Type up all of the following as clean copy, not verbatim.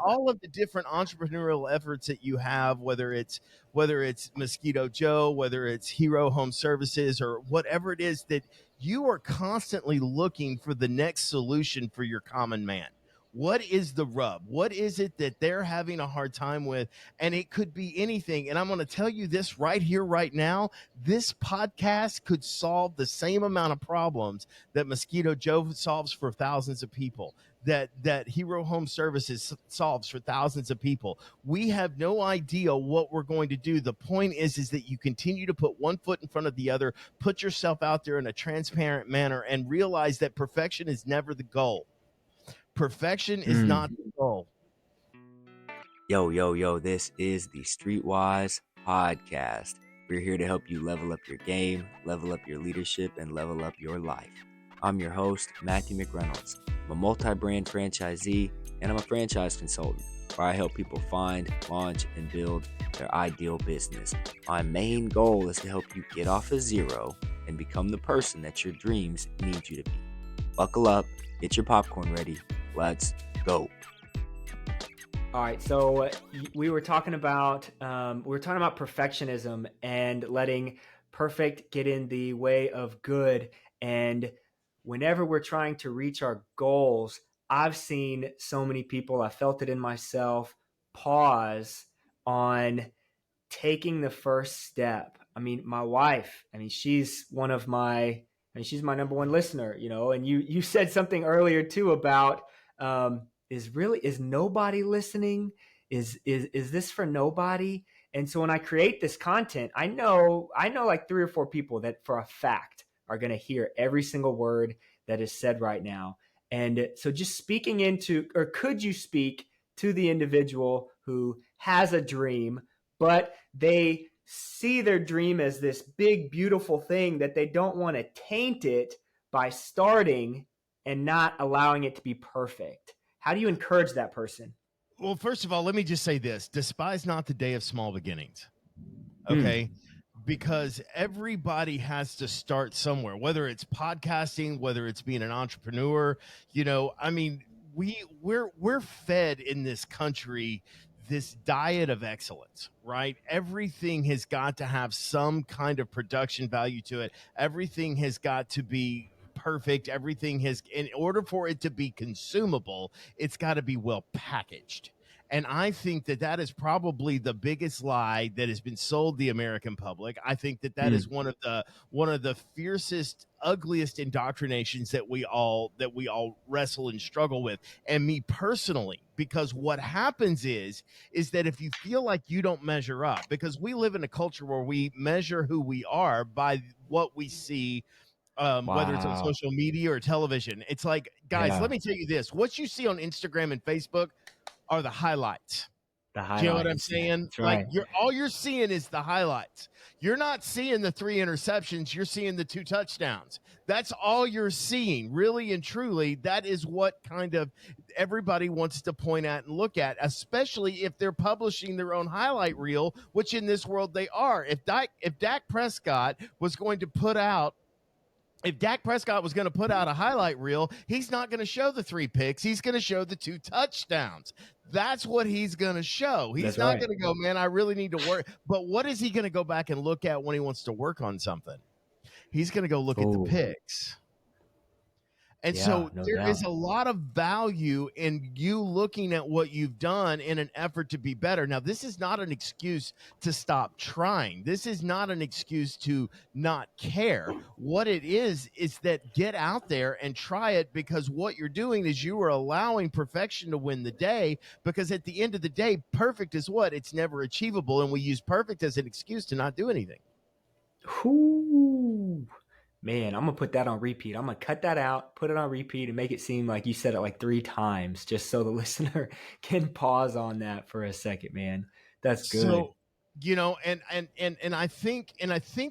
all of the different entrepreneurial efforts that you have, whether it's Mosquito Joe, whether it's Hero Home Services, or whatever it is, that you are constantly looking for the next solution for your common man. What is the rub? What is it that they're having a hard time with? And it could be anything. And I'm going to tell you this right here, right now. This podcast could solve the same amount of problems that Mosquito Joe solves for thousands of people, that Hero Home Services solves for thousands of people. We have no idea what we're going to do. The point is that you continue to put one foot in front of the other, put yourself out there in a transparent manner, and realize that perfection is never the goal. Perfection is not the goal. Yo, this is the Streetwise Podcast. We're here to help you level up your game, level up your leadership, and level up your life. I'm your host, Matthew McReynolds. I'm a multi-brand franchisee, and I'm a franchise consultant where I help people find, launch, and build their ideal business. My main goal is to help you get off of zero and become the person that your dreams need you to be. Buckle up, get your popcorn ready. Let's go. All right, so we were talking about perfectionism and letting perfect get in the way of good. And whenever we're trying to reach our goals, I've seen so many people, I felt it in myself, pause on taking the first step. I mean, my wife, she's my number one listener, and you said something earlier too about, is nobody listening? Is this for nobody? And so when I create this content, I know like 3 or 4 people that for a fact are going to hear every single word that is said right now. And so just speaking into, or could you speak to the individual who has a dream, but they see their dream as this big, beautiful thing that they don't want to taint it by starting and not allowing it to be perfect? How do you encourage that person? Well, first of all, let me just say this: despise not the day of small beginnings. Okay. Because everybody has to start somewhere, whether it's podcasting, whether it's being an entrepreneur. We're fed in this country this diet of excellence, right? Everything has got to have some kind of production value to it. Everything has got to be perfect. Everything has, in order for it to be consumable, it's got to be well packaged. And I think that is probably the biggest lie that has been sold the American public. I think that is one of the fiercest, ugliest indoctrinations that we all wrestle and struggle with. And me personally, because what happens is that if you feel like you don't measure up, because we live in a culture where we measure who we are by what we see, whether it's on social media or television. It's like, guys, let me tell you this: what you see on Instagram and Facebook are the highlights. Do you know what I'm saying? That's right. Like, all you're seeing is the highlights. You're not seeing the 3 interceptions. You're seeing the 2 touchdowns. That's all you're seeing, really and truly. That is what kind of everybody wants to point at and look at, especially if they're publishing their own highlight reel, which in this world they are. If Dak Prescott was going to put out a highlight reel, he's not going to show the 3 picks. He's going to show the 2 touchdowns. That's what he's going to show. He's not going to go, man, I really need to work. But what is he going to go back and look at when he wants to work on something? He's going to go look at the picks. And so there is a lot of value in you looking at what you've done in an effort to be better. Now, this is not an excuse to stop trying. This is not an excuse to not care. What it is that get out there and try it, because what you're doing is you are allowing perfection to win the day, because at the end of the day, perfect is what? It's never achievable. And we use perfect as an excuse to not do anything. Ooh. Man, I'm going to put that on repeat. I'm going to cut that out, put it on repeat, and make it seem like you said it like 3 times, just so the listener can pause on that for a second, man. That's good. So, and I think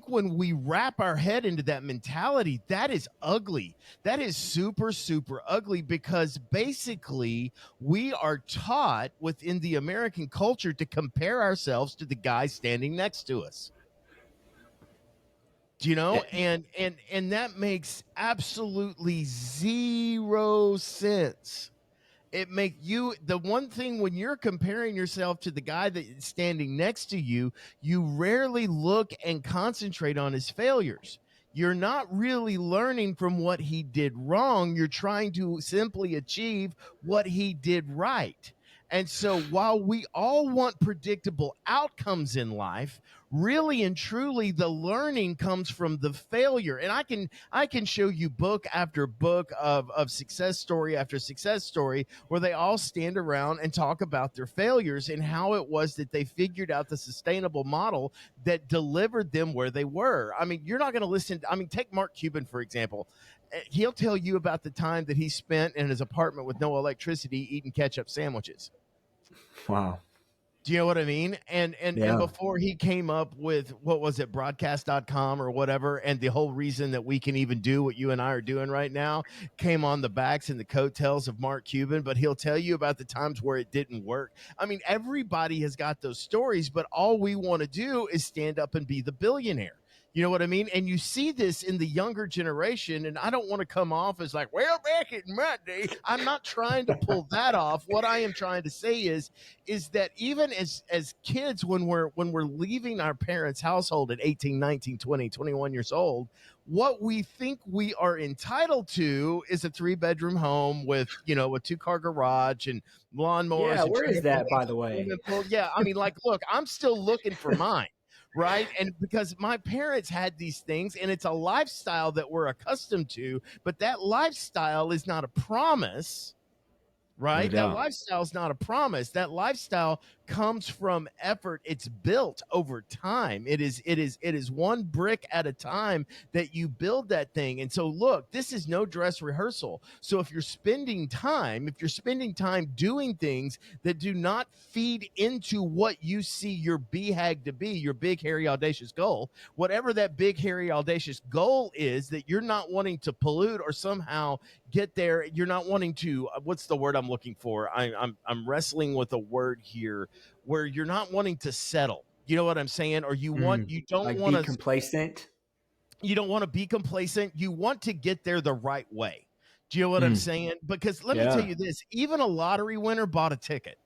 when we wrap our head into that mentality, that is ugly. That is super, super ugly, because basically we are taught within the American culture to compare ourselves to the guy standing next to us. And that makes absolutely zero sense. It make you the one thing when you're comparing yourself to the guy that's standing next to you, you rarely look and concentrate on his failures. You're not really learning from what he did wrong. You're trying to simply achieve what he did right. And so while we all want predictable outcomes in life, really and truly the learning comes from the failure. And I can show you book after book of success story after success story where they all stand around and talk about their failures and how it was that they figured out the sustainable model that delivered them where they were. I mean, you're not going to listen. I mean, take Mark Cuban, for example. He'll tell you about the time that he spent in his apartment with no electricity eating ketchup sandwiches. Wow. Do you know what I mean? And Yeah. before he came up with, what was it, broadcast.com or whatever, and the whole reason that we can even do what you and I are doing right now came on the backs and the coattails of Mark Cuban, but he'll tell you about the times where it didn't work. I mean, everybody has got those stories, but all we want to do is stand up and be the billionaire. You know what I mean? And you see this in the younger generation. And I don't want to come off as like, well, back in my day, I'm not trying to pull that off. What I am trying to say is that even as kids, when we're leaving our parents' household at 18, 19, 20, 21 years old, what we think we are entitled to is a 3-bedroom home with, you know, a 2-car garage and lawnmowers Yeah. and Where is that, by trampolines the and way? swimming pool. Yeah, I mean, like, look, I'm still looking for mine. Right. And because my parents had these things and it's a lifestyle that we're accustomed to, but that lifestyle is not a promise. No Right. That doubt. lifestyle is not a promise. That lifestyle comes from effort. It's built over time. It is one brick at a time that you build that thing. And so look, this is no dress rehearsal. So if you're spending time doing things that do not feed into what you see your BHAG to be, your big hairy audacious goal, whatever that big hairy audacious goal is that you're not wanting to pollute or somehow get there, you're not wanting to, what's the word I'm looking for, I'm wrestling with a word here, where you're not wanting to settle, you know what I'm saying, or you don't Like want be to, complacent. you don't want to be complacent, you want to get there the right way. Do you know what I'm Mm. saying? Because let me tell Yeah. you this, even a lottery winner bought a ticket.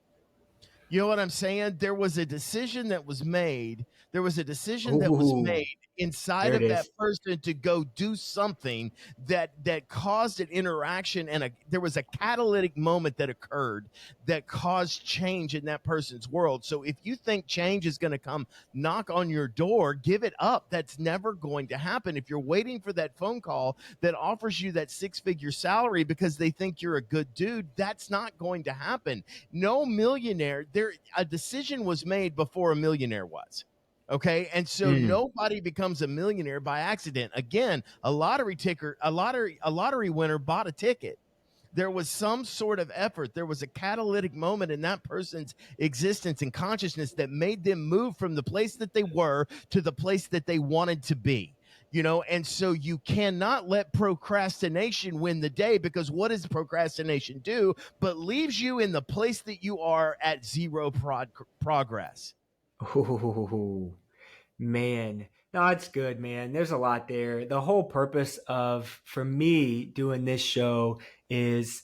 You know what I'm saying? There was a decision that was made. There was a decision that was Ooh, made inside there it of that is. person to go do something that caused an interaction, and there was a catalytic moment that occurred that caused change in that person's world. So if you think change is going to come knock on your door, give it up. That's never going to happen. If you're waiting for that phone call that offers you that 6-figure salary because they think you're a good dude, that's not going to happen. No millionaire there, a decision was made before a millionaire was. Okay. And so Mm. nobody becomes a millionaire by accident. Again, a lottery winner bought a ticket. There was some sort of effort. There was a catalytic moment in that person's existence and consciousness that made them move from the place that they were to the place that they wanted to be. You know, and so you cannot let procrastination win the day, because what does procrastination do but leaves you in the place that you are at zero progress. Ooh, man. No, it's good, man. There's a lot there. The whole purpose for me doing this show is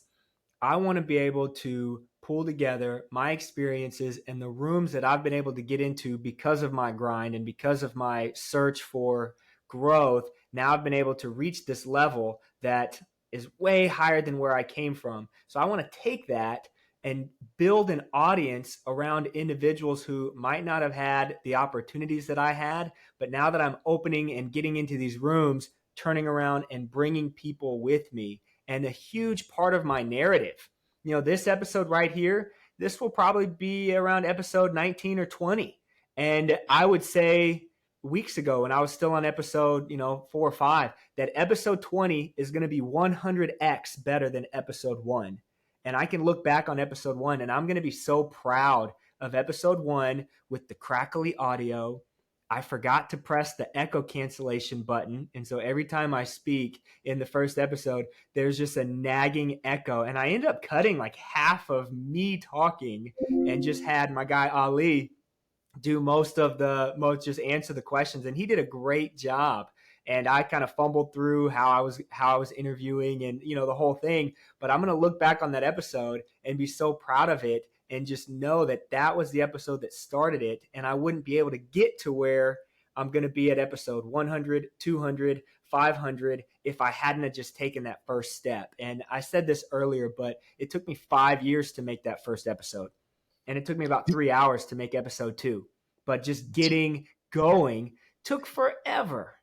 I want to be able to pull together my experiences and the rooms that I've been able to get into because of my grind and because of my search for growth. Now I've been able to reach this level that is way higher than where I came from. So I want to take that and build an audience around individuals who might not have had the opportunities that I had, but now that I'm opening and getting into these rooms, turning around and bringing people with me. And a huge part of my narrative, this episode right here, this will probably be around episode 19 or 20. And I would say weeks ago, when I was still on episode 4 or 5, that episode 20 is going to be 100x better than episode 1. And I can look back on episode 1 and I'm going to be so proud of episode 1 with the crackly audio. I forgot to press the echo cancellation button. And so every time I speak in the first episode, there's just a nagging echo. And I end up cutting like half of me talking and just had my guy Ali do most just answer the questions. And he did a great job. and I kind of fumbled through how I was interviewing and, you know, the whole thing. But I'm going to look back on that episode and be so proud of it and just know that that was the episode that started it. And I wouldn't be able to get to where I'm going to be at episode 100, 200, 500 if I hadn't have just taken that first step. And I said this earlier, but it took me 5 years to make that first episode. And it took me about 3 hours to make episode 2. But just getting going took forever.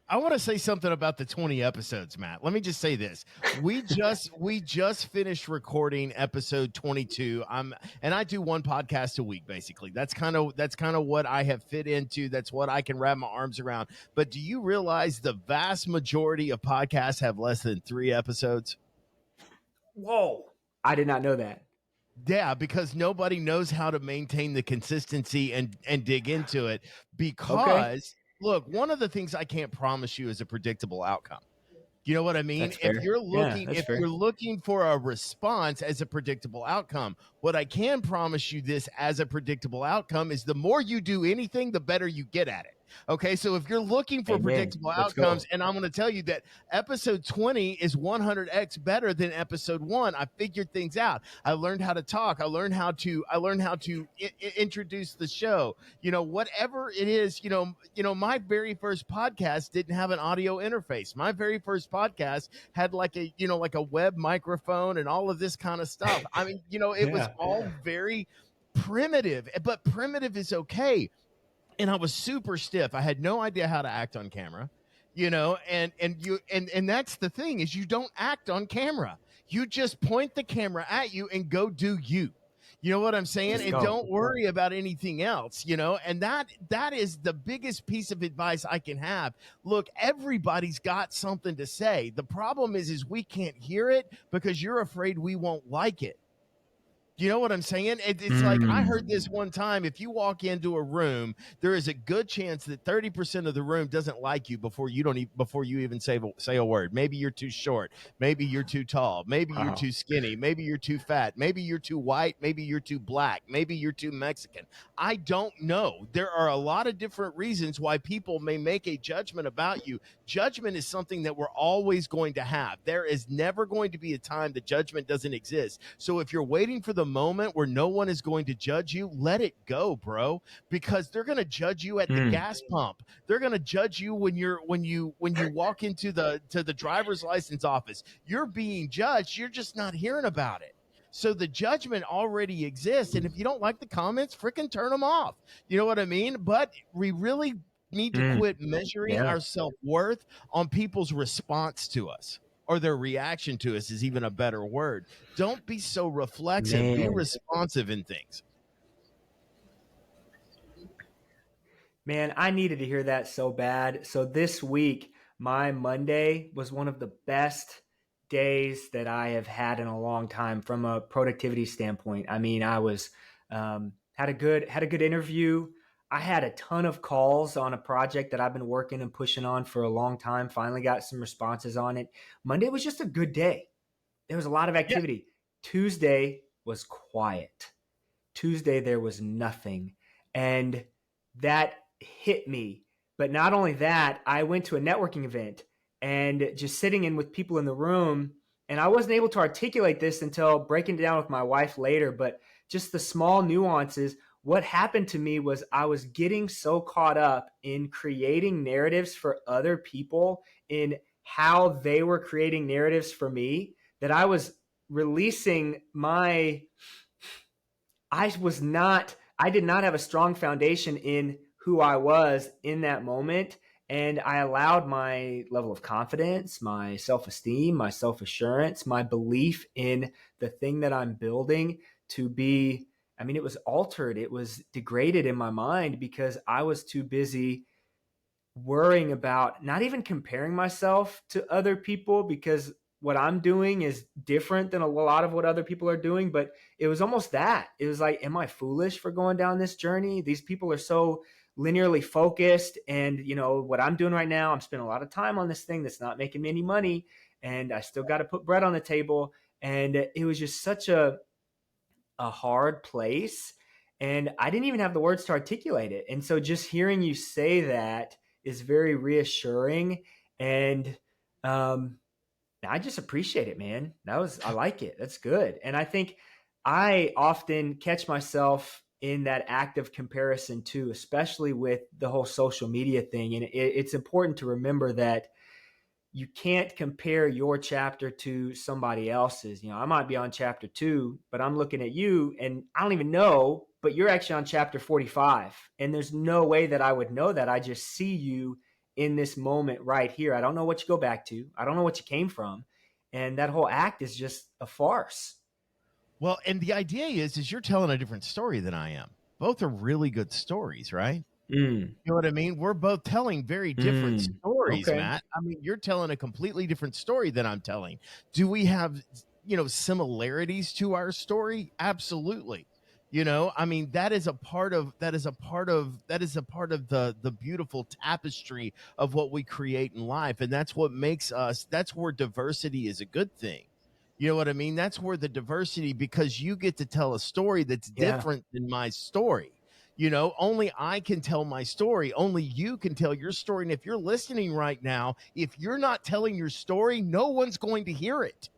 I want to say something about the 20 episodes, Matt. Let me just say this. We just finished recording episode 22. And I do one podcast a week, basically. That's kind of what I have fit into. That's what I can wrap my arms around. But do you realize the vast majority of podcasts have less than 3 episodes? Whoa. I did not know that. Yeah, because nobody knows how to maintain the consistency and dig into it. Because look, one of the things I can't promise you is a predictable outcome. You know what I mean? If you're looking for a response as a predictable outcome, what I can promise you this as a predictable outcome is the more you do anything, the better you get at it. Okay, so if you're looking for predictable outcomes, and I'm going to tell you that episode 20 is 100x better than episode 1. I figured things out. I learned how to talk. I learned how to introduce the show. You know, whatever it is. You know, my very first podcast didn't have an audio interface. My very first podcast had like a web microphone and all of this kind of stuff. I mean, you know, it was all very primitive, but primitive is okay. And I was super stiff. I had no idea how to act on camera, you know, and that's the thing is you don't act on camera. You just point the camera at you and go do you. You know what I'm saying? And don't worry about anything else, you know, and that is the biggest piece of advice I can have. Look, everybody's got something to say. The problem is we can't hear it because you're afraid we won't like it. You know what I'm saying? It's like I heard this one time. If you walk into a room, there is a good chance that 30% of the room doesn't like you before you even say a word. Maybe you're too short. Maybe you're too tall. Maybe you're too skinny. Maybe you're too fat. Maybe you're too white. Maybe you're too black. Maybe you're too Mexican. I don't know. There are a lot of different reasons why people may make a judgment about you. Judgment is something that we're always going to have. There is never going to be a time that judgment doesn't exist. So if you're waiting for the moment where no one is going to judge you, let it go, bro, because they're going to judge you at the gas pump. They're going to judge you when you walk into the driver's license office. You're being judged. You're just not hearing about it. So the judgment already exists. And if you don't like the comments, freaking turn them off. You know what I mean? But we really need to quit measuring our self-worth on people's response to us. Or their reaction to us is even a better word. Don't be so reflexive. Be responsive in things. Man, I needed to hear that so bad. So this week, my Monday was one of the best days that I have had in a long time from a productivity standpoint. I mean, I was had a good interview. I had a ton of calls on a project that I've been working and pushing on for a long time. Finally got some responses on it. Monday was just a good day. There was a lot of activity. Yeah. Tuesday was quiet. Tuesday, there was nothing. And that hit me. But not only that, I went to a networking event and just sitting in with people in the room. And I wasn't able to articulate this until breaking it down with my wife later, but just the small nuances. What happened to me was I was getting so caught up in creating narratives for other people, in how they were creating narratives for me, that I was releasing I did not have a strong foundation in who I was in that moment. And I allowed my level of confidence, my self-esteem, my self-assurance, my belief in the thing that I'm building to be, I mean, it was altered. It was degraded in my mind because I was too busy worrying about not even comparing myself to other people, because what I'm doing is different than a lot of what other people are doing. But it was almost that. It was like, am I foolish for going down this journey? These people are so linearly focused. And, you know, what I'm doing right now, I'm spending a lot of time on this thing that's not making me any money. And I still got to put bread on the table. And it was just such a hard place. And I didn't even have the words to articulate it. And so just hearing you say that is very reassuring. And I just appreciate it, man. I like it. That's good. And I think I often catch myself in that act of comparison too, especially with the whole social media thing. And it's important to remember that you can't compare your chapter to somebody else's. I might be on chapter 2, but I'm looking at you and I don't even know, but you're actually on chapter 45. And there's no way that I would know that. I just see you in this moment right here. I don't know what you go back to. I don't know what you came from. And that whole act is just a farce. Well, and the idea is you're telling a different story than I am. Both are really good stories, right? You know what I mean? We're both telling very different stories, Okay. Matt. I mean, you're telling a completely different story than I'm telling. Do we have, similarities to our story? Absolutely. I mean, that is a part of the beautiful tapestry of what we create in life. And that's what makes us, that's where diversity is a good thing. You know what I mean? That's where the diversity, because you get to tell a story that's Yeah. different than my story. Only I can tell my story. Only you can tell your story. And if you're listening right now, if you're not telling your story, no one's going to hear it.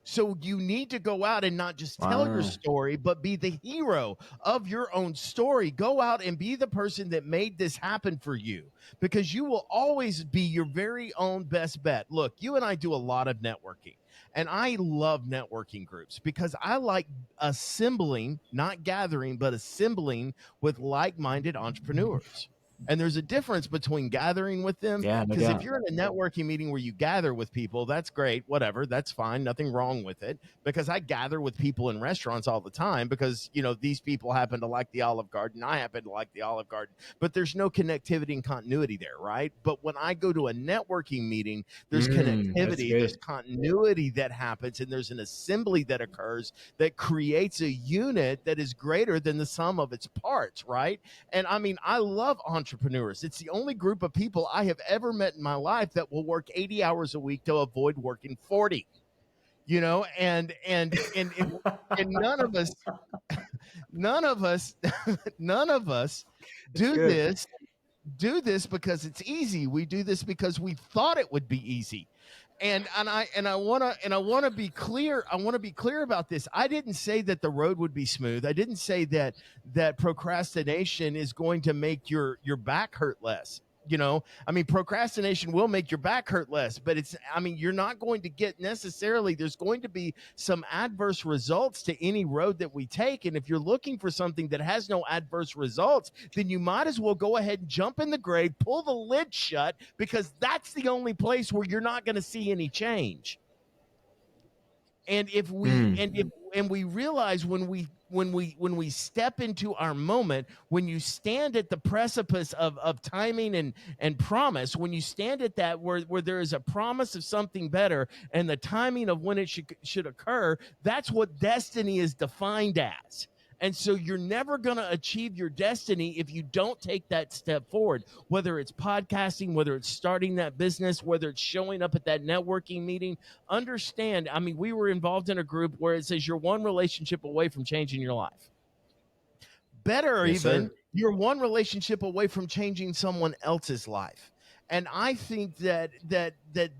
So you need to go out and not just tell your Wow. story, but be the hero of your own story. Go out and be the person that made this happen for you, because you will always be your very own best bet. Look, you and I do a lot of networking, and I love networking groups because I like assembling, not gathering, but assembling with like-minded entrepreneurs. And there's a difference between gathering with them, Yeah, no because if doubt. you're in a networking meeting where you gather with people, that's great, whatever, that's fine, nothing wrong with it. Because I gather with people in restaurants all the time because, these people happen to like the Olive Garden, I happen to like the Olive Garden, but there's no connectivity and continuity there, right? But when I go to a networking meeting, there's That's connectivity, there's good. continuity that happens, and there's an assembly that occurs that creates a unit that is greater than the sum of its parts, right? And I mean, I love entrepreneurs. It's the only group of people I have ever met in my life that will work 80 hours a week to avoid working 40. And none of us, none of us, none of us That's do good. this because it's easy. We do this because we thought it would be easy. And I want to be clear. I want to be clear about this. I didn't say that the road would be smooth. I didn't say that procrastination is going to make your back hurt less. I mean, procrastination will make your back hurt less, but you're not going to get necessarily, there's going to be some adverse results to any road that we take. And if you're looking for something that has no adverse results, then you might as well go ahead and jump in the grave, pull the lid shut, because that's the only place where you're not going to see any change. And if we realize when we step into our moment, when you stand at the precipice of timing and promise, when you stand at that where there is a promise of something better and the timing of when it should occur, that's what destiny is defined as. And so you're never going to achieve your destiny if you don't take that step forward, whether it's podcasting, whether it's starting that business, whether it's showing up at that networking meeting. Understand, I mean, we were involved in a group where it says you're one relationship away from changing your life. Better, Yes, even, sir. you're one relationship away from changing someone else's life. And I think that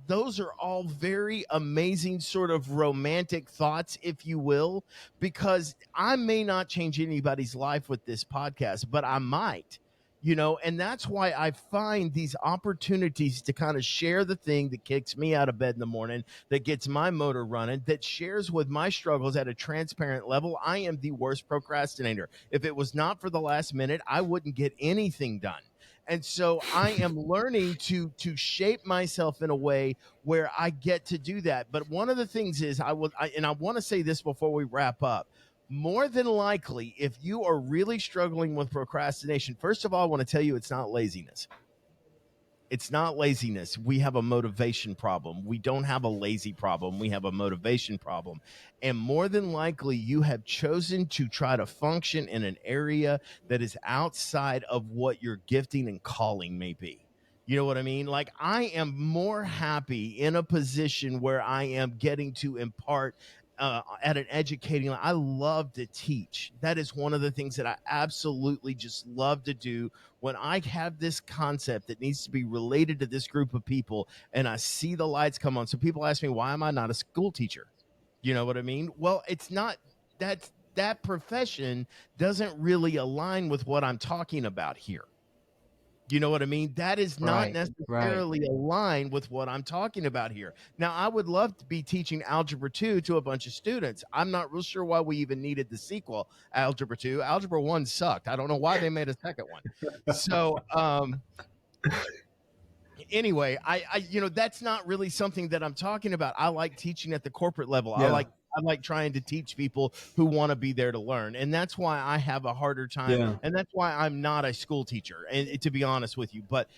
those are all very amazing sort of romantic thoughts, if you will, because I may not change anybody's life with this podcast, but I might. And that's why I find these opportunities to kind of share the thing that kicks me out of bed in the morning, that gets my motor running, that shares with my struggles at a transparent level. I am the worst procrastinator. If it was not for the last minute, I wouldn't get anything done. And so I am learning to shape myself in a way where I get to do that. But one of the things is I want to say this before we wrap up. More than likely, if you are really struggling with procrastination, first of all, I want to tell you it's not laziness. It's not laziness. We have a motivation problem. We don't have a lazy problem. We have a motivation problem. And more than likely, you have chosen to try to function in an area that is outside of what your gifting and calling may be. You know what I mean? Like, I am more happy in a position where I am getting to impart at an educating level. I love to teach. That is one of the things that I absolutely just love to do. When I have this concept that needs to be related to this group of people and I see the lights come on. So people ask me, why am I not a school teacher? You know what I mean? Well, it's not that profession doesn't really align with what I'm talking about here. You know what I mean? That is not Right. necessarily aligned with what I'm talking about here. Now, I would love to be teaching Algebra 2 to a bunch of students. I'm not real sure why we even needed the sequel, Algebra 2. Algebra 1 sucked. I don't know why they made a second one. So, anyway, that's not really something that I'm talking about. I like teaching at the corporate level. Yeah. I like trying to teach people who want to be there to learn. And that's why I have a harder time. Yeah. And that's why I'm not a school teacher, and to be honest with you. But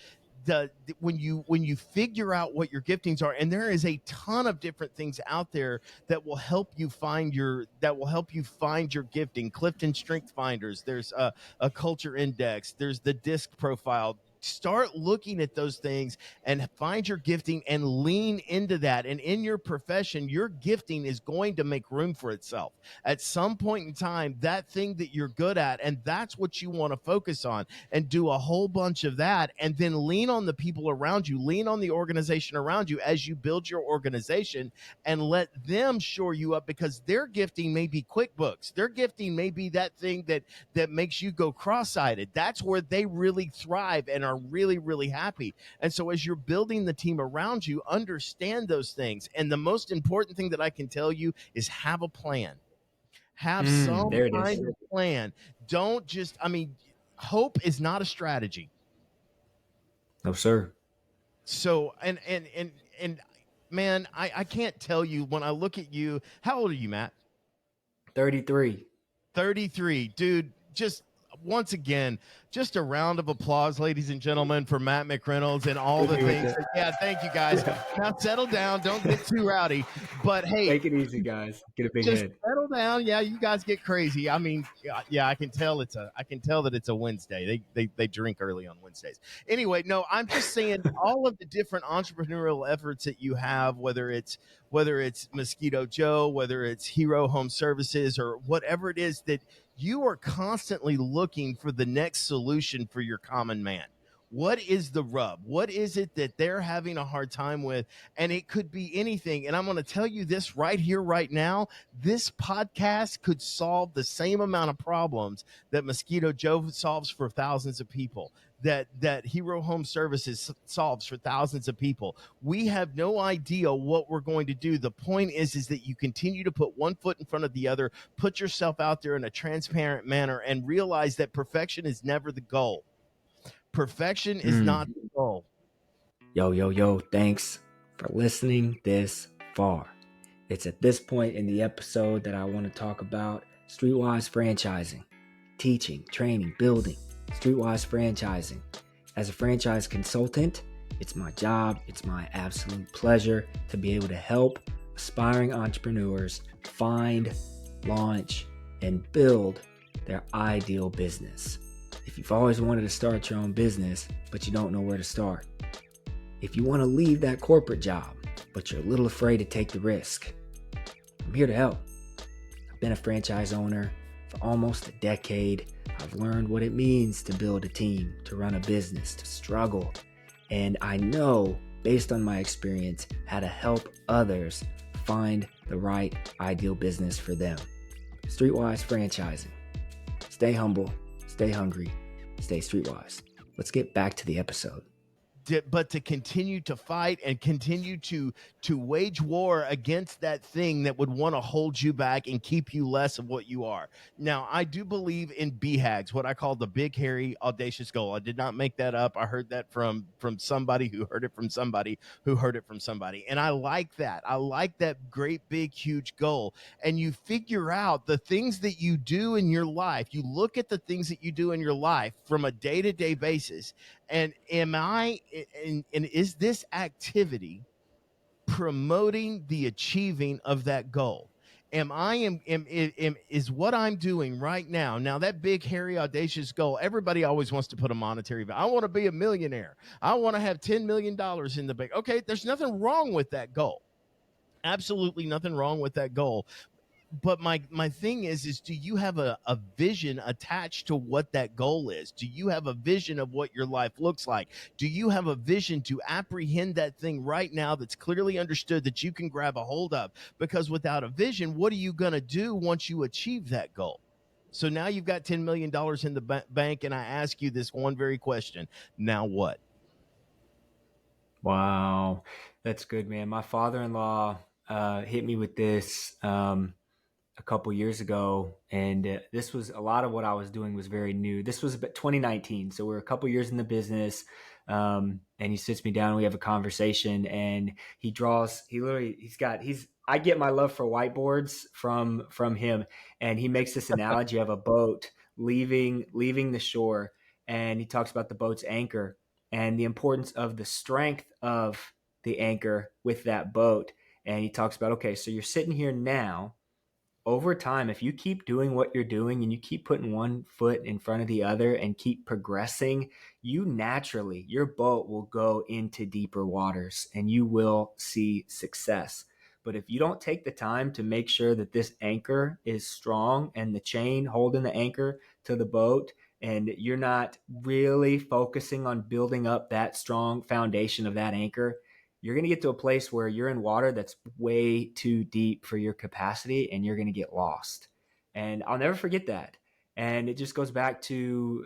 when you figure out what your giftings are, and there is a ton of different things out there that will help you find your gifting. Clifton Strength Finders, there's a culture index, there's the disc profile. Start looking at those things and find your gifting and lean into that. And in your profession, your gifting is going to make room for itself at some point in time. That thing that you're good at, and that's what you want to focus on, and do a whole bunch of that, and then lean on the people around you, lean on the organization around you as you build your organization, and let them shore you up, because their gifting may be QuickBooks. Their gifting may be that thing that makes you go cross-eyed. That's where they really thrive and are really, really happy. And so as you're building the team around you, understand those things. And the most important thing that I can tell you is have a plan. Have some There it is. kind of plan. Don't just, hope is not a strategy. No, sir. So, and man, I can't tell you, when I look at you, how old are you, Matt? 33. 33, dude. Just once again, just a round of applause, ladies and gentlemen, for Matt McReynolds and all the things. Yeah, thank you, guys. Now settle down. Don't get too rowdy. But hey, take it easy, guys. Get a big just head. settle down. Yeah, you guys get crazy. I mean, yeah, I can tell that it's a Wednesday. They drink early on Wednesdays. Anyway, no, I'm just saying all of the different entrepreneurial efforts that you have, whether it's Mosquito Joe, whether it's Hero Home Services, or whatever it is, that you are constantly looking for the next solution for your common man. What is the rub? What is it that they're having a hard time with? And it could be anything. And I'm going to tell you this right here, right now. This podcast could solve the same amount of problems that Mosquito Joe solves for thousands of people, that Hero Home Services solves for thousands of people. We have no idea what we're going to do. The point is that you continue to put one foot in front of the other, put yourself out there in a transparent manner, and realize that perfection is never the goal. Perfection is not the goal. Yo, thanks for listening this far. It's at this point in the episode that I want to talk about Streetwise franchising, teaching, training, building, Streetwise franchising. As a franchise consultant, it's my job, it's my absolute pleasure to be able to help aspiring entrepreneurs find, launch, and build their ideal business. If you've always wanted to start your own business, but you don't know where to start. If you want to leave that corporate job, but you're a little afraid to take the risk, I'm here to help. I've been a franchise owner for almost a decade. I've learned what it means to build a team, to run a business, to struggle. And I know, based on my experience, how to help others find the right ideal business for them. Streetwise franchising. Stay humble. Stay hungry, stay streetwise. Let's get back to the episode. But to continue to fight and continue to wage war against that thing that would want to hold you back and keep you less of what you are. Now, I do believe in BHAGs, what I call the big, hairy, audacious goal. I did not make that up. I heard that from somebody who heard it from somebody who heard it from somebody. And I like that. I like that great, big, huge goal. And you figure out the things that you do in your life. You look at the things that you do in your life from a day-to-day basis. And is this activity promoting the achieving of that goal? Is what I'm doing right now? Now, that big, hairy, audacious goal, everybody always wants to put a monetary value. I want to be a millionaire. I want to have $10 million in the bank. Okay, there's nothing wrong with that goal. Absolutely nothing wrong with that goal. but my thing is do you have a vision attached to what that goal is? Do you have a vision of what your life looks like? Do you have a vision to apprehend that thing right now that's clearly understood that you can grab a hold of? Because without a vision, what are you going to do once you achieve that goal? So now you've got $10 million in the bank, and I ask you this one very question: now what? Wow, that's good, man. My father-in-law hit me with this a couple years ago, and this was a lot of what I was doing was very new. This was about 2019, so we're a couple years in the business. And he sits me down, we have a conversation, and he draws. I get my love for whiteboards from him, and he makes this analogy of a boat leaving the shore, and he talks about the boat's anchor and the importance of the strength of the anchor with that boat. And he talks about, okay, so you're sitting here now. Over time, if you keep doing what you're doing and you keep putting one foot in front of the other and keep progressing, your boat will go into deeper waters and you will see success. But if you don't take the time to make sure that this anchor is strong and the chain holding the anchor to the boat, and you're not really focusing on building up that strong foundation of that anchor, you're going to get to a place where you're in water that's way too deep for your capacity and you're going to get lost. And I'll never forget that. And it just goes back to,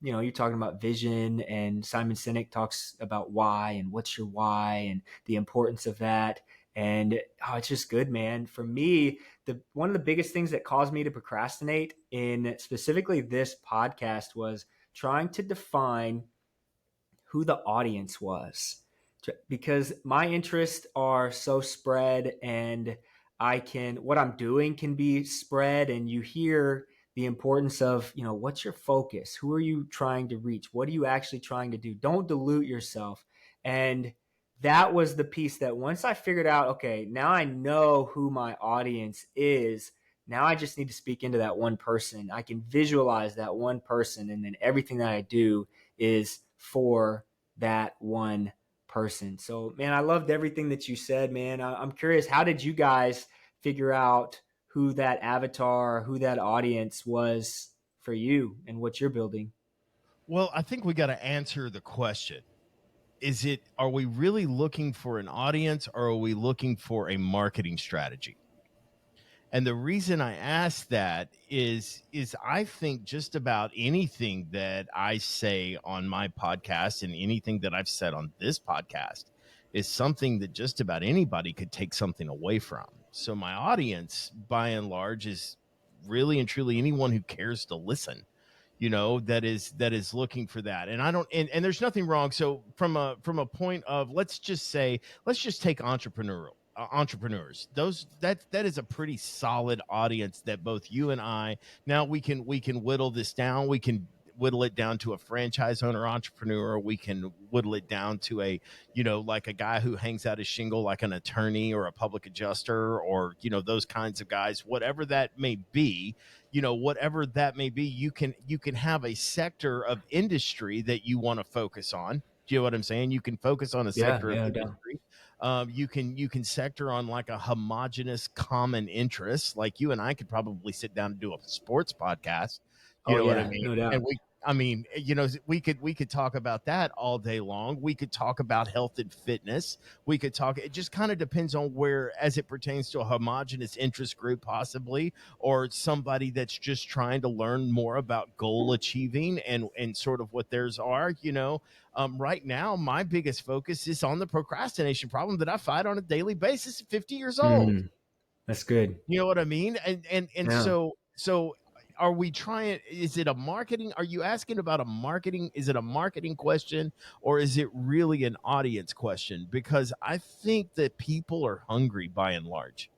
you're talking about vision, and Simon Sinek talks about why and what's your why and the importance of that. And it's just good, man. For me, one of the biggest things that caused me to procrastinate in specifically this podcast was trying to define who the audience was, because my interests are so spread, and what I'm doing can be spread, and you hear the importance of, what's your focus? Who are you trying to reach? What are you actually trying to do? Don't dilute yourself. And that was the piece that once I figured out, okay, now I know who my audience is. Now I just need to speak into that one person. I can visualize that one person, and then everything that I do is for that one person. So, man, I loved everything that you said, man. I'm curious, how did you guys figure out who that avatar, who that audience was for you and what you're building? Well, I think we got to answer the question. Are we really looking for an audience, or are we looking for a marketing strategy? And the reason I ask that is I think just about anything that I say on my podcast and anything that I've said on this podcast is something that just about anybody could take something away from. So my audience, by and large, is really and truly anyone who cares to listen, that is looking for that. And I don't and there's nothing wrong. So from a point of, let's just take entrepreneurs, that is a pretty solid audience that both you and I, now we can whittle this down. We can whittle it down to a franchise owner entrepreneur. We can whittle it down to like a guy who hangs out his shingle, like an attorney or a public adjuster, or those kinds of guys, whatever that may be. You can have a sector of industry that you want to focus on. Do you know what I'm saying? You can focus on a Yeah, sector of yeah, no doubt. industry. You can sector on like a homogenous common interest. Like you and I could probably sit down and do a sports podcast. You Oh know what I yeah, mean? no doubt. And we could talk about that all day long. We could talk about health and fitness. We could talk. It just kind of depends on where, as it pertains to a homogenous interest group, possibly, or somebody that's just trying to learn more about goal achieving and sort of what theirs are. Right now, my biggest focus is on the procrastination problem that I fight on a daily basis at 50 years old. That's good. You know what I mean? And Yeah. so are we trying, is it a marketing? Are you asking about a marketing? Is it a marketing question, or is it really an audience question? Because I think that people are hungry by and large.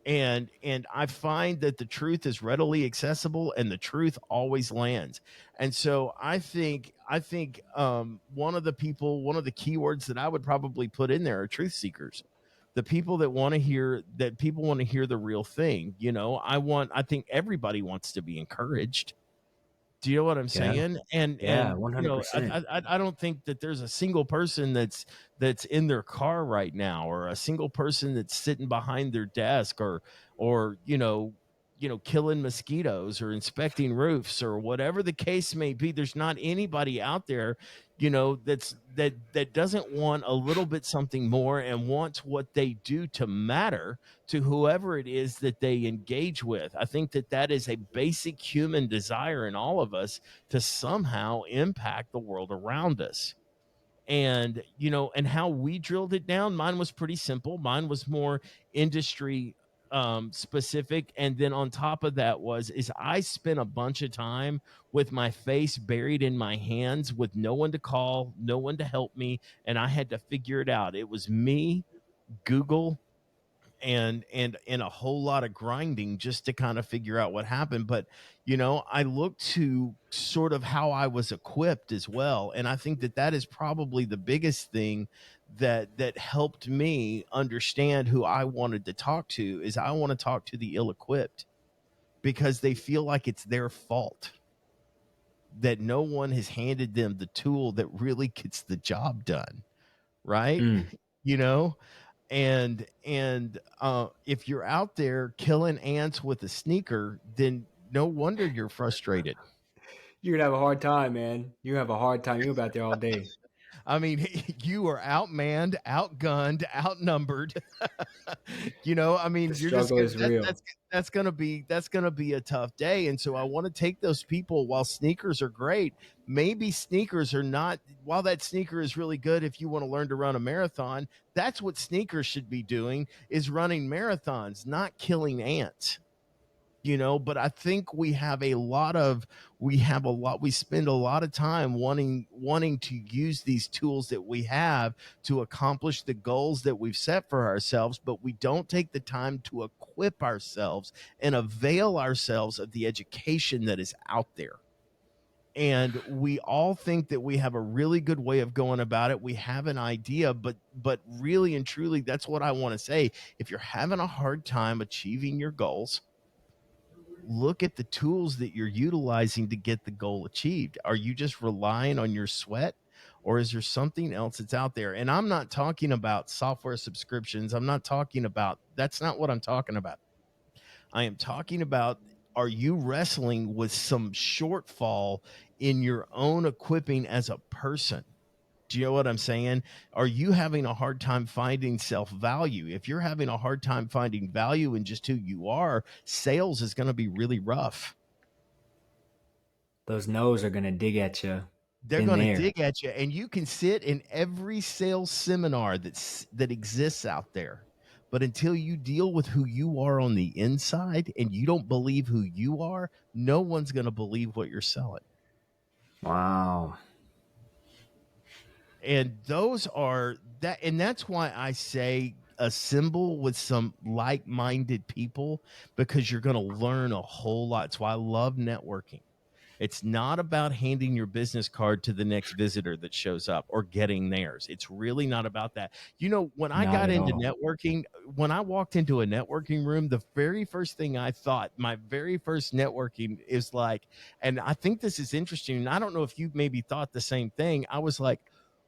And I find that the truth is readily accessible and the truth always lands. And so I think one of the keywords that I would probably put in there are truth seekers. The people people want to hear the real thing. I think everybody wants to be encouraged. Do you know what I'm Yeah. saying? And Yeah. you know, 100%. I don't think that there's a single person that's in their car right now, or a single person that's sitting behind their desk, or killing mosquitoes or inspecting roofs or whatever the case may be. There's not anybody out there, that doesn't want a little bit something more and wants what they do to matter to whoever it is that they engage with. I think that that is a basic human desire in all of us to somehow impact the world around us. And and how we drilled it down, mine was pretty simple. Mine was more industry specific, and then on top of that is I spent a bunch of time with my face buried in my hands, with no one to call, no one to help me, and I had to figure it out. It was me, Google, and a whole lot of grinding just to kind of figure out what happened. But I look to sort of how I was equipped as well, and I think that that is probably the biggest thing that helped me understand who I wanted to talk to. Is I want to talk to the ill-equipped, because they feel like it's their fault that no one has handed them the tool that really gets the job done, right? Mm. you know and if you're out there killing ants with a sneaker, then no wonder you're frustrated. You're gonna have a hard time, man. You're gonna have a hard time. You're about there all day. I mean, you are outmanned, outgunned, outnumbered. I The mean, you're just struggle gonna is real. that's gonna be a tough day. And so I want to take those people. While sneakers are great, maybe sneakers are not. While that sneaker is really good, if you want to learn to run a marathon, that's what sneakers should be doing: is running marathons, not killing ants. But I think we spend a lot of time wanting to use these tools that we have to accomplish the goals that we've set for ourselves, but we don't take the time to equip ourselves and avail ourselves of the education that is out there. And we all think that we have a really good way of going about it. We have an idea, but really and truly, that's what I want to say. If you're having a hard time achieving your goals, look at the tools that you're utilizing to get the goal achieved. Are you just relying on your sweat, or is there something else that's out there? And I'm not talking about software subscriptions. That's not what I'm talking about. I am talking about, are you wrestling with some shortfall in your own equipping as a person? Do you know what I'm saying? Are you having a hard time finding self value? If you're having a hard time finding value in just who you are, sales is going to be really rough. Those no's are gonna dig at you. They're Been going to there. dig at you, and you can sit in every sales seminar that exists out there. But until you deal with who you are on the inside, and you don't believe who you are, no one's going to believe what you're selling. Wow. And that's why I say assemble with some like-minded people, because you're going to learn a whole lot. That's why I love networking. It's not about handing your business card to the next visitor that shows up or getting theirs. It's really not about that. When I Not got at into all. networking, when I walked into a networking room, the very first thing I thought, my very first networking is like, and I think this is interesting, and I don't know if you maybe thought the same thing. I was like,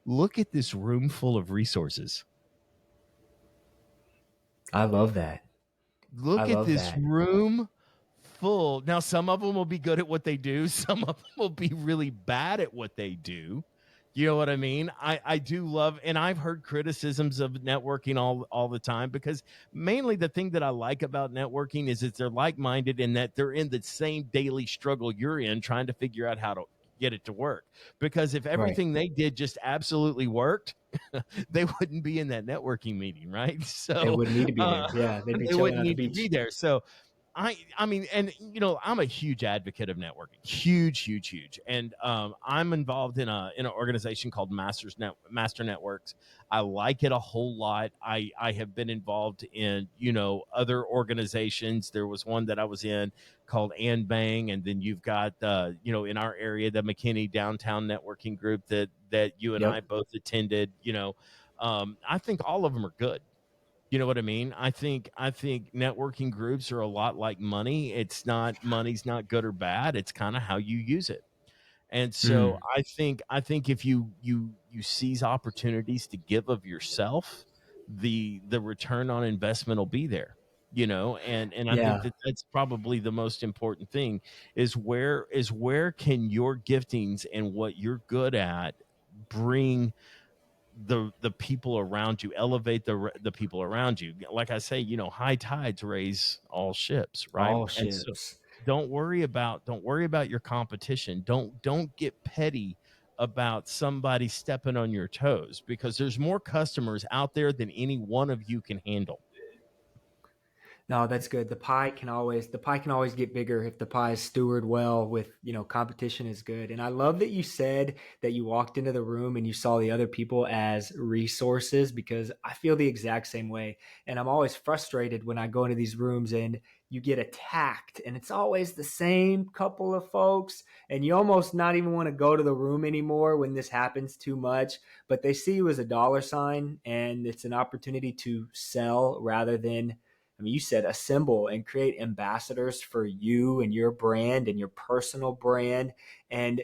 look at this room full of resources. I love that. I Look at love this that. room full. Now, some of them will be good at what they do. Some of them will be really bad at what they do. You know what I mean? I do love, and I've heard criticisms of networking all the time, because mainly the thing that I like about networking is that they're like-minded, and that they're in the same daily struggle you're in, trying to figure out how to get it to work. Because if Right. everything they did just absolutely worked, they wouldn't be in that networking meeting, right? They So wouldn't need to be there. Yeah, they'd be they chilling wouldn't at the need to be beach. there. So I mean, and I'm a huge advocate of networking, huge, and I'm involved in an organization called Master Networks. I like it a whole lot. I have been involved in other organizations. There was one that I was in called And Bang, and then you've got in our area the McKinney Downtown Networking Group that you and I Yep. both attended. I think all of them are good. You know what I mean? I think networking groups are a lot like money. It's not money's not good or bad. It's kind of how you use it. And so Mm, I think if you seize opportunities to give of yourself, the return on investment will be there. And I think yeah. that that's probably the most important thing is where can your giftings and what you're good at bring the people around you, elevate the people around you. Like I say, high tides raise all ships, right? All And so ships. don't worry about your competition. Don't get petty about somebody stepping on your toes, because there's more customers out there than any one of you can handle. No, that's good. The pie can always get bigger if the pie is steward well with, competition is good. And I love that you said that you walked into the room and you saw the other people as resources, because I feel the exact same way. And I'm always frustrated when I go into these rooms and you get attacked and it's always the same couple of folks and you almost not even want to go to the room anymore when this happens too much, but they see you as a dollar sign and it's an opportunity to sell rather than, I mean, you said assemble and create ambassadors for you and your brand and your personal brand. And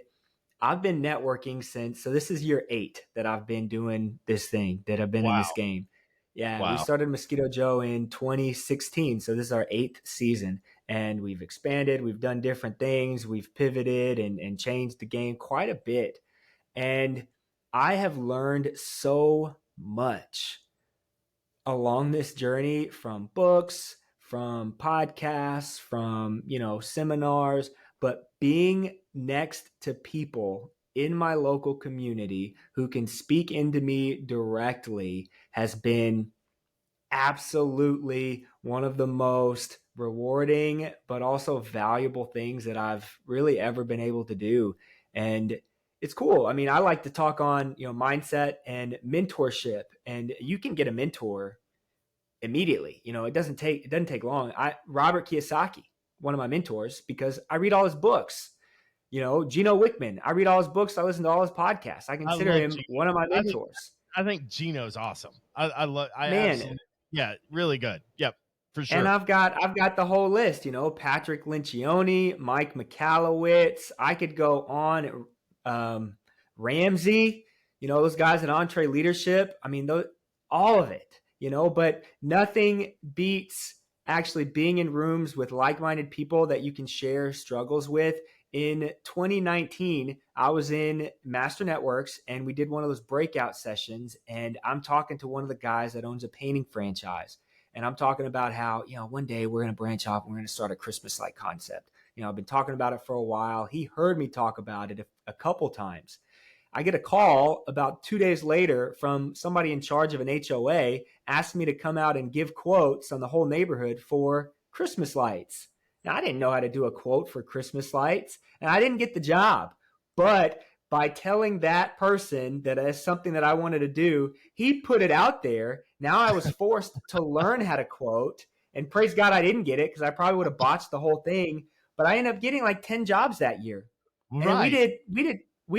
I've been networking since, so this is year 8 that I've been doing this thing, that I've been in this Wow. game. Yeah, we Wow. started Mosquito Joe in 2016. So this is our 8th season. And we've expanded, we've done different things, we've pivoted and changed the game quite a bit. And I have learned so much along this journey from books, from podcasts, from, seminars, but being next to people in my local community who can speak into me directly has been absolutely one of the most rewarding but also valuable things that I've really ever been able to do. And it's cool. I mean, I like to talk on, mindset and mentorship, and you can get a mentor immediately. It doesn't take long. Robert Kiyosaki, one of my mentors, because I read all his books. Gino Wickman, I read all his books. I listen to all his podcasts. I I consider love him Gino. one of my I think mentors. I think Gino's awesome. I Man, absolutely, yeah, really good. Yep, for and sure. I've got the whole list, Patrick Lencioni, Mike McAllowitz. I could go on. Um, Ramsey, those guys at Entree Leadership. I mean, all of it, but nothing beats actually being in rooms with like-minded people that you can share struggles with. In 2019, I was in Master Networks and we did one of those breakout sessions, and I'm talking to one of the guys that owns a painting franchise. And I'm talking about how, one day we're going to branch off and we're going to start a Christmas light concept. I've been talking about it for a while. He heard me talk about it a couple times. I get a call about 2 days later from somebody in charge of an HOA asking me to come out and give quotes on the whole neighborhood for Christmas lights. Now, I didn't know how to do a quote for Christmas lights, and I didn't get the job. But by telling that person that it's something that I wanted to do, he put it out there. Now I was forced to learn how to quote, and praise God I didn't get it, because I probably would have botched the whole thing. But I ended up getting like 10 jobs that year. And we Right.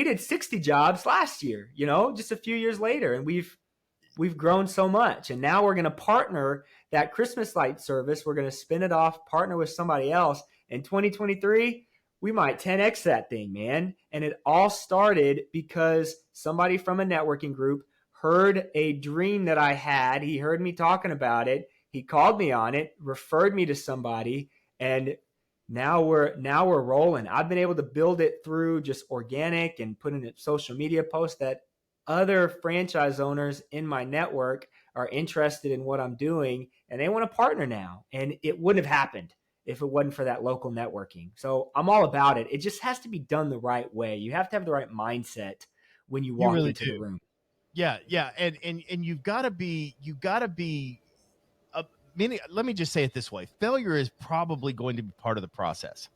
did 60 jobs last year, just a few years later, and we've grown so much. And now we're going to partner that Christmas light service. We're going to spin it off, partner with somebody else. In 2023, we might 10x that thing, man. And it all started because somebody from a networking group heard a dream that I had. He heard me talking about it. He called me on it, referred me to somebody, and now we're rolling. I've been able to build it through just organic and putting it social media posts that other franchise owners in my network are interested in what I'm doing and they want to partner now. And it wouldn't have happened if it wasn't for that local networking. So I'm all about it. It just has to be done the right way. You have to have the right mindset when you You walk really into the do. room. Yeah, yeah, and you've got to be uh, let me just say it this way: failure is probably going to be part of the process.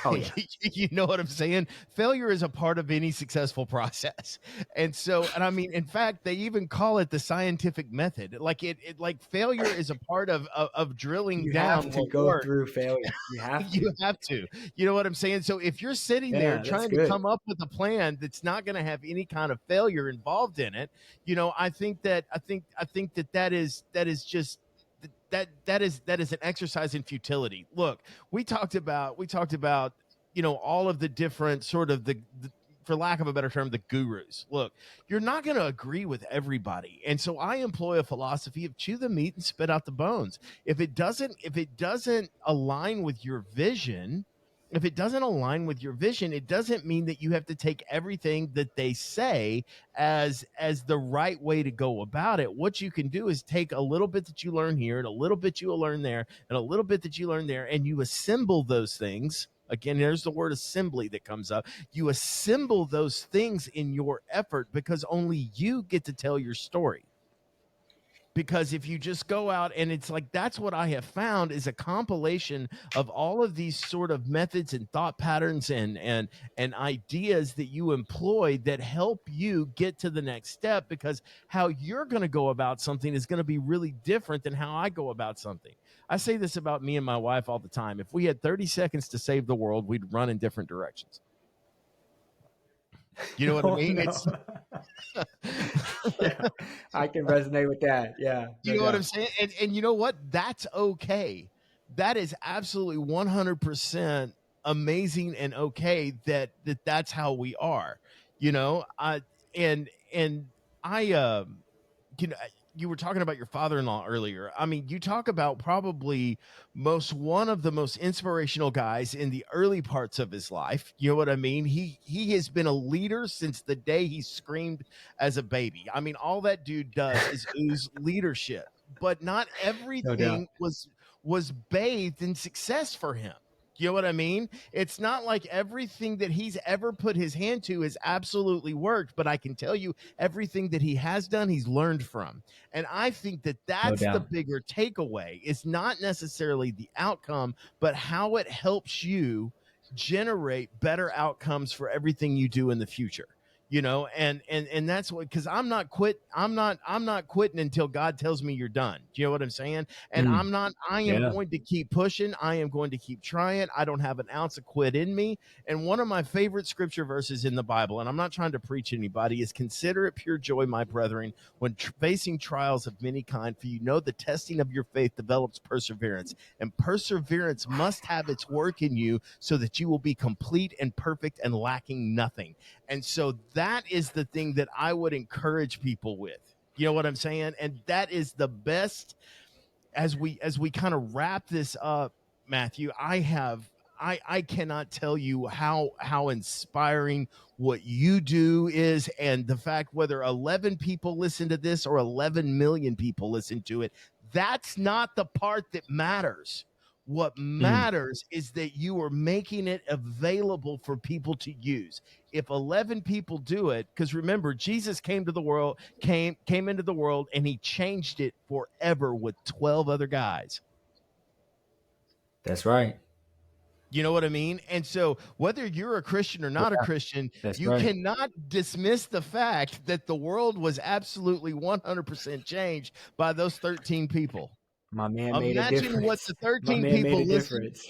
Oh yeah. You know what I'm saying? Failure is a part of any successful process. And so, and I mean, in fact, they even call it the scientific method. Like like failure is a part of drilling You down have to what go works. through failure. You have to. You have to. You know what I'm saying? So if you're sitting there Yeah, that's trying to good. come up with a plan that's not going to have any kind of failure involved in it, you know, I think that is just that is an exercise in futility. Look, we talked about all of the different sort of the for lack of a better term, the gurus. Look, you're not going to agree with everybody. And so I employ a philosophy of chew the meat and spit out the bones. If it doesn't align with your vision, it doesn't mean that you have to take everything that they say as the right way to go about it. What you can do is take a little bit that you learn here and a little bit you will learn there and a little bit that you learn there, and you assemble those things. Again, there's the word assembly that comes up. You assemble those things in your effort because only you get to tell your story. Because if you just go out, and it's like, that's what I have found is a compilation of all of these sort of methods and thought patterns and ideas that you employ that help you get to the next step, because how you're going to go about something is going to be really different than how I go about something. I say this about me and my wife all the time. If we had 30 seconds to save the world, we'd run in different directions. You know what I Oh mean? no. It's Yeah, I can resonate with that. Yeah, You no know what I'm doubt. saying? And you know what? That's okay. That is absolutely 100% amazing and okay that's how we are. You know, and I you know, you were talking about your father-in-law earlier. I mean, you talk about probably one of the most inspirational guys in the early parts of his life. You know what I mean? He has been a leader since the day he screamed as a baby. I mean, all that dude does is ooze leadership. But not No doubt. everything was bathed in success for him. You know what I mean? It's not like everything that he's ever put his hand to has absolutely worked, but I can tell you everything that he has done, he's learned from. And I think that No that's the doubt. bigger takeaway. It's not necessarily the outcome, but how it helps you generate better outcomes for everything you do in the future. And that's what, because I'm not quitting until God tells me you're done. Do you know what I'm saying? And Mm, I am yeah. going to keep pushing. I am going to keep trying. I don't have an ounce of quit in me. And one of my favorite scripture verses in the Bible, and I'm not trying to preach anybody, is consider it pure joy, my brethren, when facing trials of many kind, for you know the testing of your faith develops perseverance. And perseverance must have its work in you so that you will be complete and perfect and lacking nothing. And so that is the thing that I would encourage people with. You know what I'm saying? And that is the best. As we kind of wrap this up, Matthew, I cannot tell you how inspiring what you do is, and the fact whether 11 people listen to this or 11 million people listen to it, that's not the part that matters. What Mm, matters is that you are making it available for people to use. If 11 people do it, because remember, Jesus came into the world and he changed it forever with 12 other guys. that's right. You know what I mean? And so, whether you're a Christian or not a Yeah, Christian, that's you right. cannot dismiss the fact that the world was absolutely 100% changed by those 13 people. My man made a Imagine what difference. the My 13 man made a people listen difference.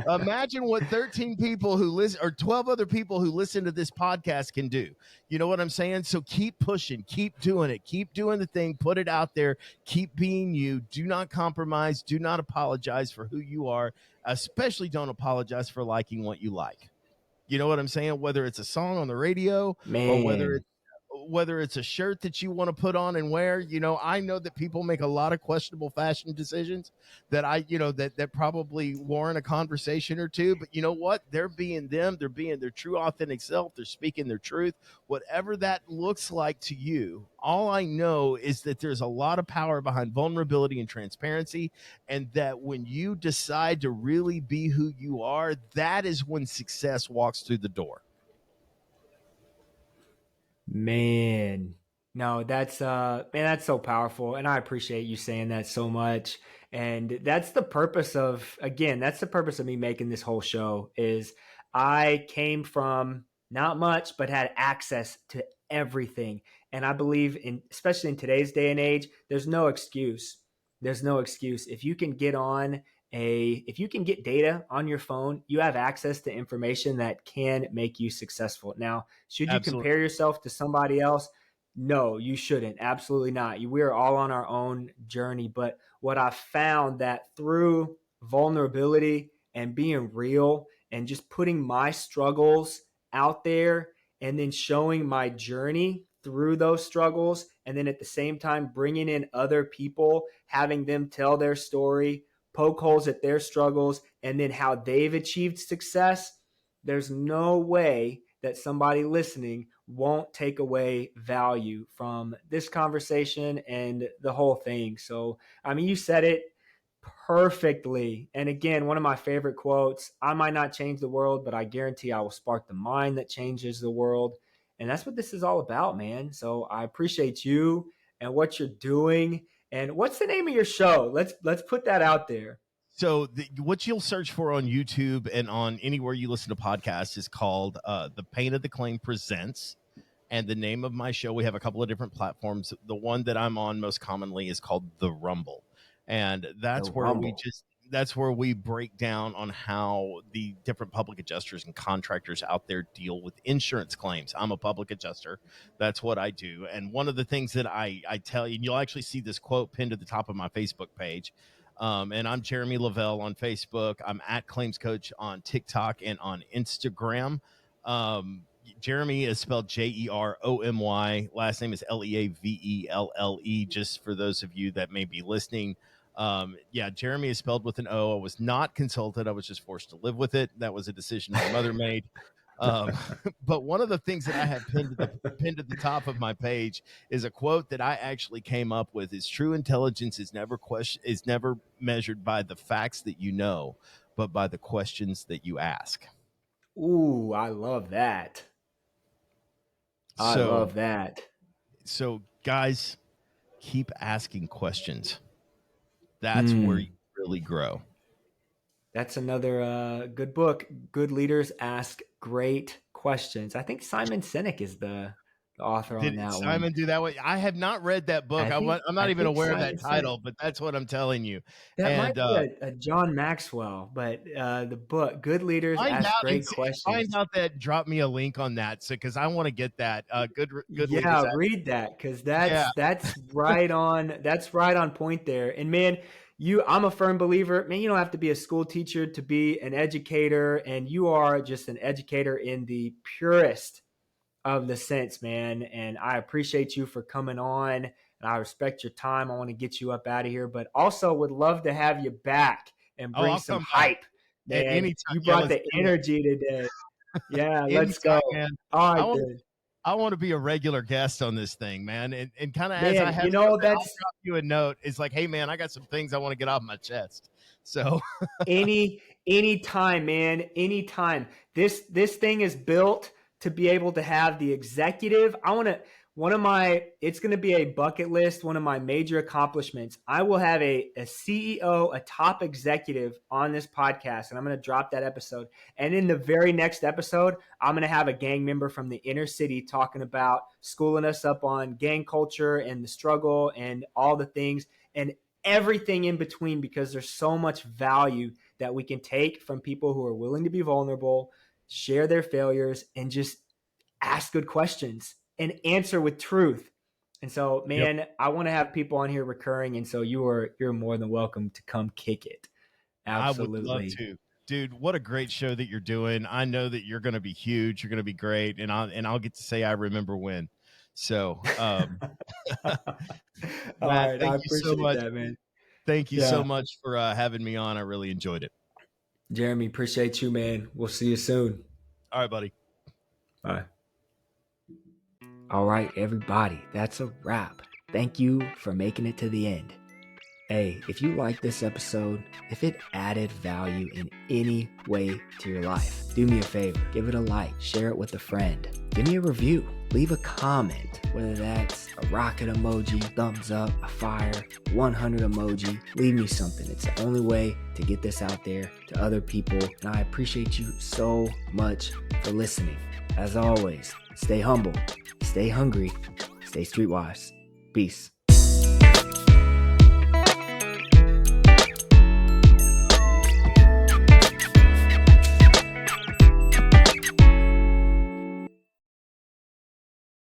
Imagine what 13 people who listen, or 12 other people who listen to this podcast can do. You know what I'm saying? So keep pushing, keep doing it, keep doing the thing, put it out there, keep being you. Do not compromise, do not apologize for who you are, especially don't apologize for liking what you like. You know what I'm saying? Whether it's a song on the radio or Man, whether it's a shirt that you want to put on and wear. I know that people make a lot of questionable fashion decisions that that probably warrant a conversation or two, but you know what? They're being them, they're being their true authentic self, they're speaking their truth. Whatever that looks like to you, all I know is that there's a lot of power behind vulnerability and transparency, and that when you decide to really be who you are, that is when success walks through the door. man. No, that's man, that's so powerful. And I appreciate you saying that so much. And that's the purpose of, again, that's the purpose of me making this whole show is I came from not much, but had access to everything. And I believe in, especially in today's day and age, there's no excuse. There's no excuse. If you can get if you can get data on your phone, you have access to information that can make you successful. Now, should you Absolutely. compare yourself to somebody else? No, you shouldn't. Absolutely not. We're all on our own journey. But what I found that through vulnerability and being real and just putting my struggles out there and then showing my journey through those struggles, and then at the same time bringing in other people, having them tell their story, poke holes at their struggles, and then how they've achieved success, there's no way that somebody listening won't take away value from this conversation and the whole thing. So, I mean, you said it perfectly. And again, one of my favorite quotes, I might not change the world, but I guarantee I will spark the mind that changes the world. And that's what this is all about, man. So I appreciate you and what you're doing. And what's the name of your show? Let's put that out there. So what you'll search for on YouTube and on anywhere you listen to podcasts is called The Pain of the Claim Presents. And the name of my show, we have a couple of different platforms. The one that I'm on most commonly is called The Rumble. And that's where we break down on how the different public adjusters and contractors out there deal with insurance claims. I'm a public adjuster. That's what I do. And one of the things that I tell you, and you'll actually see this quote pinned to the top of my Facebook page. And I'm Jeromy Leavelle on Facebook. I'm at Claims Coach on TikTok and on Instagram. Jeromy is spelled Jeromy. Last name is Leavelle, just for those of you that may be listening. Jeromy is spelled with an O. I was not consulted. I was just forced to live with it. That was a decision my mother made. But one of the things that I have pinned to the top of my page is a quote that I actually came up with: "Is true intelligence is never measured by the facts that you know, but by the questions that you ask." Ooh, I love that. I love that. So guys, keep asking questions. That's where you really grow. That's another good book. Good leaders ask great questions. I think Simon Sinek is the author on that one. Did Simon do that way? I have not read that book. I'm not even aware of that title, but that's what I'm telling you. That might be a John Maxwell, but the book, Good Leaders Ask Great Questions. Find out that, drop me a link on that, so because I want to get that. Good yeah, read that, because that's right on. That's right on point there. And man, I'm a firm believer, man, you don't have to be a school teacher to be an educator, and you are just an educator in the purest of the sense, man. And I appreciate you for coming on, and I respect your time. I want to get you up out of here, but also would love to have you back and bring some hype, man. Anytime. You brought the energy today. Yeah, let's go. Man. All right, dude. I want to be a regular guest on this thing, man. And kind of as I have, I'll drop you a note. It's like, hey, man, I got some things I want to get off my chest. So anytime, man, anytime. This thing is built to be able to have the executive. It's going to be a bucket list, one of my major accomplishments. I will have a CEO, a top executive on this podcast, and I'm going to drop that episode. And in the very next episode, I'm going to have a gang member from the inner city talking about schooling us up on gang culture and the struggle and all the things and everything in between, because there's so much value that we can take from people who are willing to be vulnerable, share their failures, and just ask good questions and answer with truth. And so, man, I want to have people on here recurring. And so you're more than welcome to come kick it. Absolutely. I would love to. Dude, what a great show that you're doing. I know that you're going to be huge. You're going to be great. And I'll get to say, I remember when. So, all right. I appreciate that, man. Thank you so much for having me on. I really enjoyed it. Jeromy, appreciate you, man. We'll see you soon. All right, buddy. Bye. All right, everybody, that's a wrap. Thank you for making it to the end. Hey, if you like this episode, if it added value in any way to your life, do me a favor, give it a like, share it with a friend. give me a review. Leave a comment, whether that's a rocket emoji, thumbs up, a fire, 100 emoji. Leave me something. It's the only way to get this out there to other people. And I appreciate you so much for listening. As always, stay humble, stay hungry, stay streetwise. Peace.